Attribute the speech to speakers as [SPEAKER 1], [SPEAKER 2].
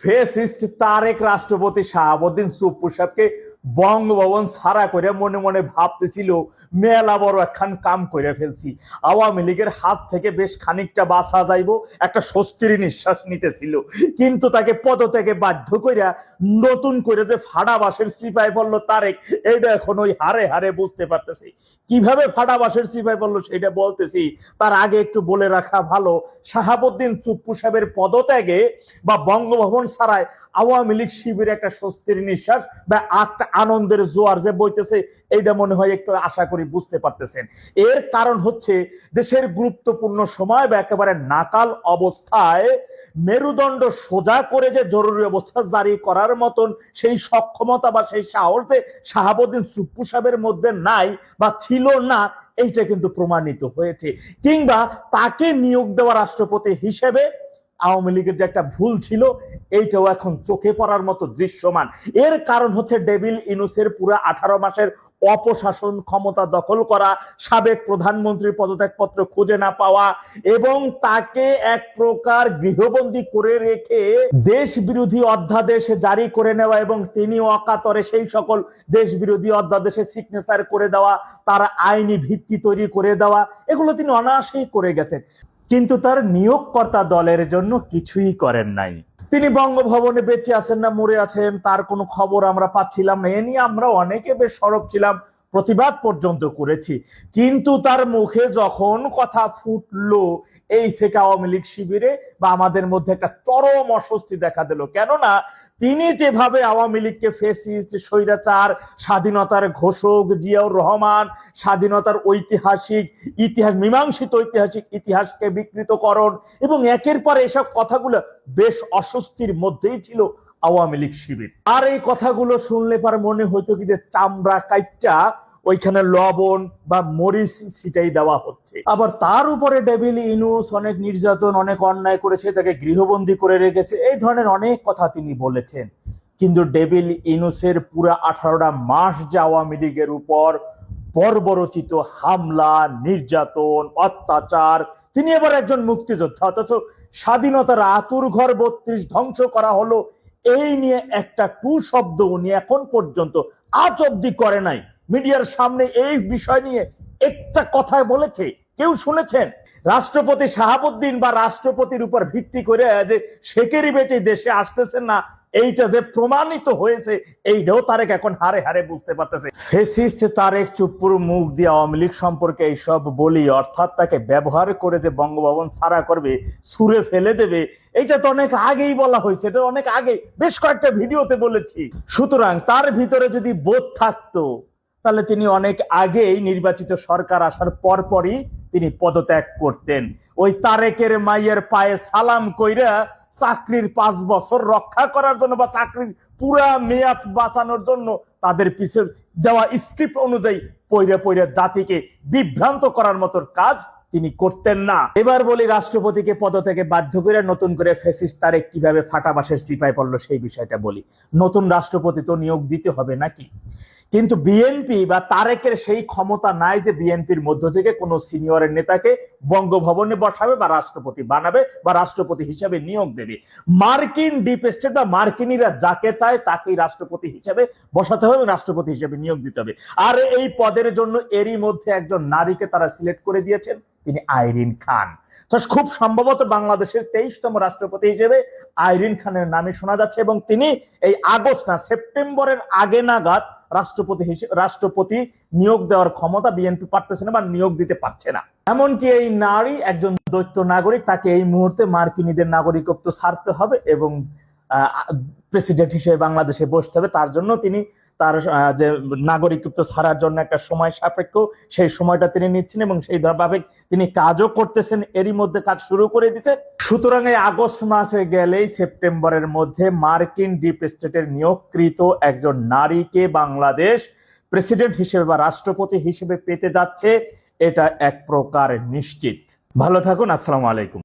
[SPEAKER 1] Fascist Tarique রাষ্ট্রপতি শাহাবুদ্দিন চুপ্পু সাহেবকে বঙ্গভবন ছাড়া করে মনে মনে ভাবতেছিল মেলা বড় একখান কাম করে ফেলছি, আওয়ামী লীগের হাত থেকে বেশ খানিকটা বাঁচা যাইব, একটা স্বস্তির নিঃশ্বাস নিতেছিল। কিন্তু তাকে পদত্যাগে বাধ্য কইরা নতুন করে যে ফাড়াবাসের সিপাই পড়লো তারেক, এইটা এখন ওই হারে হারে বুঝতে পারতেছি। কিভাবে ফাড়াবাসের সিপাই পড়লো সেটা বলতেছি, তার আগে একটু বলে রাখা ভালো, শাহাবুদ্দিন চুপ্পু সাহেবের পদত্যাগে বা বঙ্গভবন ছাড়ায় আওয়ামী লীগ শিবিরে একটা স্বস্তির নিঃশ্বাস বা একটা আনন্দের জোয়ার যে বইতেছে, এইটা মনে হয় একটু আশা করি বুঝতে পারতেছেন। এর কারণ হচ্ছে দেশের গুরুত্বপূর্ণ সময় বা একেবারে নাকাল অবস্থায় মেরুদণ্ড সোজা করে যে জরুরি অবস্থা জারি করার মতন সেই সক্ষমতা বা সেই সাহস যে শাহাবুদ্দিন চুপ্পু সাহেবের মধ্যে নাই বা ছিল না, এইটা কিন্তু প্রমাণিত হয়েছে। কিংবা তাকে নিয়োগ দেওয়া রাষ্ট্রপতি হিসেবে আওয়ামী লীগের যে একটা ভুল ছিল, এইটাও এখন চোখে পড়ার মতো দৃশ্যমান। এর কারণ হচ্ছে ডেভিল ইনুসের পুরো 18 মাসের অপশাসন ক্ষমতা দখল করা, সাবেক প্রধানমন্ত্রীর পদত্যাগপত্র খুঁজে না পাওয়া এবং তাকে এক প্রকার গৃহবন্দী করে রেখে দেশ বিরোধী অধ্যাদেশ জারি করে নেওয়া এবং তিনি অকাতরে সেই সকল দেশ বিরোধী অধ্যাদেশে সিগনেচার করে দেওয়া, তার আইনি ভিত্তি তৈরি করে দেওয়া, এগুলো তিনি অনায়াসেই করে গেছেন। কিন্তু তার নিয়োগকর্তা দলের জন্য কিছুই করেন নাই। তিনি বঙ্গভবনে বেঁচে আছেন না মরে আছেন তার কোনো খবর আমরা পাচ্ছিলাম না। এ নিয়ে আমরা অনেকে বেশ সরব ছিলাম, প্রতিবাদ পর্যন্ত করেছি। কিন্তু তার মুখে যখন কথা ফুটলো এই থেকে আওয়ামী লীগ শিবিরে বা আমাদের মধ্যে একটা চরম অস্বস্তি দেখা দিল। কেননা তিনি যেভাবে আওয়ামী লীগকে ফেসিস্ট, স্বৈরাচার, স্বাধীনতার ঘোষক জিয়াউর রহমান, স্বাধীনতার ইতিহাস মীমাংসিত ঐতিহাসিক ইতিহাসকে বিকৃতকরণ এবং একের পর এসব কথাগুলো বেশ অস্বস্তির মধ্যেই ছিল আওয়ামী লীগ শিবির। আর এই কথাগুলো শুনলে পর মনে হইতো কি যে চামড়া কাইটটা ওইখানে লবণ বা মরিচ ছিটাই দেওয়া হচ্ছে। আবার তার উপরে ডেভিল ইনুস অনেক নির্যাতন, অনেক অন্যায় করেছে, তাকে গৃহবন্দী করে রেখেছে, এই ধরনের অনেক কথা তিনি বলেছেন। কিন্তু ডেভিল ইনুসের পুরা 18টা মাস যে আওয়ামী লীগের উপর বর্বরচিত হামলা, নির্যাতন, অত্যাচার, তিনি এবার একজন মুক্তিযোদ্ধা, অথচ স্বাধীনতার আতুর ঘর 32 ধ্বংস করা হলো, এই নিয়ে একটা টু শব্দ উনি এখন পর্যন্ত আজ অব্দি করে নাই। মিডিয়ার সামনে এই বিষয় নিয়ে একটা কথা বলেছে, কেউ শুনেছেন? রাষ্ট্রপতি শাহাবুদ্দিন বা রাষ্ট্রপতির উপর ভিত্তি করে যে শেখেরি বেটি দেশে আসতেছেন না, এইটা যে প্রমাণিত হয়েছে, এইটাও তারেক এখন হারে হারে বুঝতে পারতেছে। ফেসিস্ট তারেক চুপ্পুর মুখ দিয়ে আওয়ামী লীগ সম্পর্কে এইসব বলি, অর্থাৎ তাকে ব্যবহার করে যে বঙ্গভবন ছাড়া করবে, ছুঁড়ে ফেলে দেবে, এইটা তো অনেক আগেই বলা হয়েছে, এটা অনেক আগে বেশ কয়েকটা ভিডিওতে বলেছি। সুতরাং তার ভিতরে যদি বোধ থাকতো তাহলে তিনি অনেক আগেই নির্বাচিত সরকার আসার পরপরই তিনি পদত্যাগ করতেন। ওই তারেকের মাইয়ের পায়ে সালাম কইরা চাকরির 5 বছর রক্ষা করার জন্য বা চাকরির পুরা মেয়াদ বাঁচানোর জন্য তাদের পিছে দেওয়া স্ক্রিপ্ট অনুযায়ী পইরা পইরা জাতিকে বিভ্রান্ত করার মতো কাজ তিনি করতেন না। এবার বলি, রাষ্ট্রপতিকে পদত্যাগে বাধ্য করে নতুন করে ফ্যাসিস্ট তারেক কিভাবে ফাটাবাসের সিপাই পড়লো সেই বিষয়টা বলি। নতুন রাষ্ট্রপতি তো নিয়োগ দিতে হবে নাকি, কিন্তু বিএনপি বা তারেকের সেই ক্ষমতা নাই যে বিএনপির মধ্য থেকে কোনো সিনিয়রের নেতাকে বঙ্গভবনে বসাবে বা রাষ্ট্রপতি বানাবে বা রাষ্ট্রপতি হিসেবে নিয়োগ দেবে। মার্কিন ডিপ স্টেট বা মার্কিনীরা যাকে চায় তাকেই রাষ্ট্রপতি হিসেবে বসাতে হবে, রাষ্ট্রপতি হিসেবে নিয়োগ দিতে হবে। আর এই পদের জন্য এরই মধ্যে একজন নারীকে তারা সিলেক্ট করে দিয়েছেন, তিনি আইরিন খান। খুব সম্ভবত বাংলাদেশের 23তম রাষ্ট্রপতি হিসেবে আইরিন খানের নামে শোনা যাচ্ছে এবং তিনি এই আগস্ট না সেপ্টেম্বরের আগে নাগাদ রাষ্ট্রপতি নিয়োগ দেওয়ার ক্ষমতা বিএনপি পারতেছে না বা নিয়োগ দিতে পারছে না। এমনকি এই নারী একজন দ্বৈত নাগরিক, তাকে এই মুহূর্তে মার্কিনীদের নাগরিকত্ব ছাড়তে হবে এবং প্রেসিডেন্ট হিসেবে বাংলাদেশে বসতে হবে। তার জন্য তিনি তার যে নাগরিকত্ব ছাড়ার জন্য একটা সময় সাপেক্ষ, সেই সময়টা তিনি নিচ্ছেন এবং সেই ভাবে তিনি কাজও করতেছেন, এরই মধ্যে কাজ শুরু করে দিচ্ছেন। সুতরাং এই আগস্ট মাসে গেলেই সেপ্টেম্বরের মধ্যে মার্কিন ডিপ স্টেটের নিয়োগকৃত একজন নারীকে বাংলাদেশ প্রেসিডেন্ট হিসেবে বা রাষ্ট্রপতি হিসেবে পেতে যাচ্ছে, এটা এক প্রকার নিশ্চিত। ভালো থাকুন, আসসালামু আলাইকুম।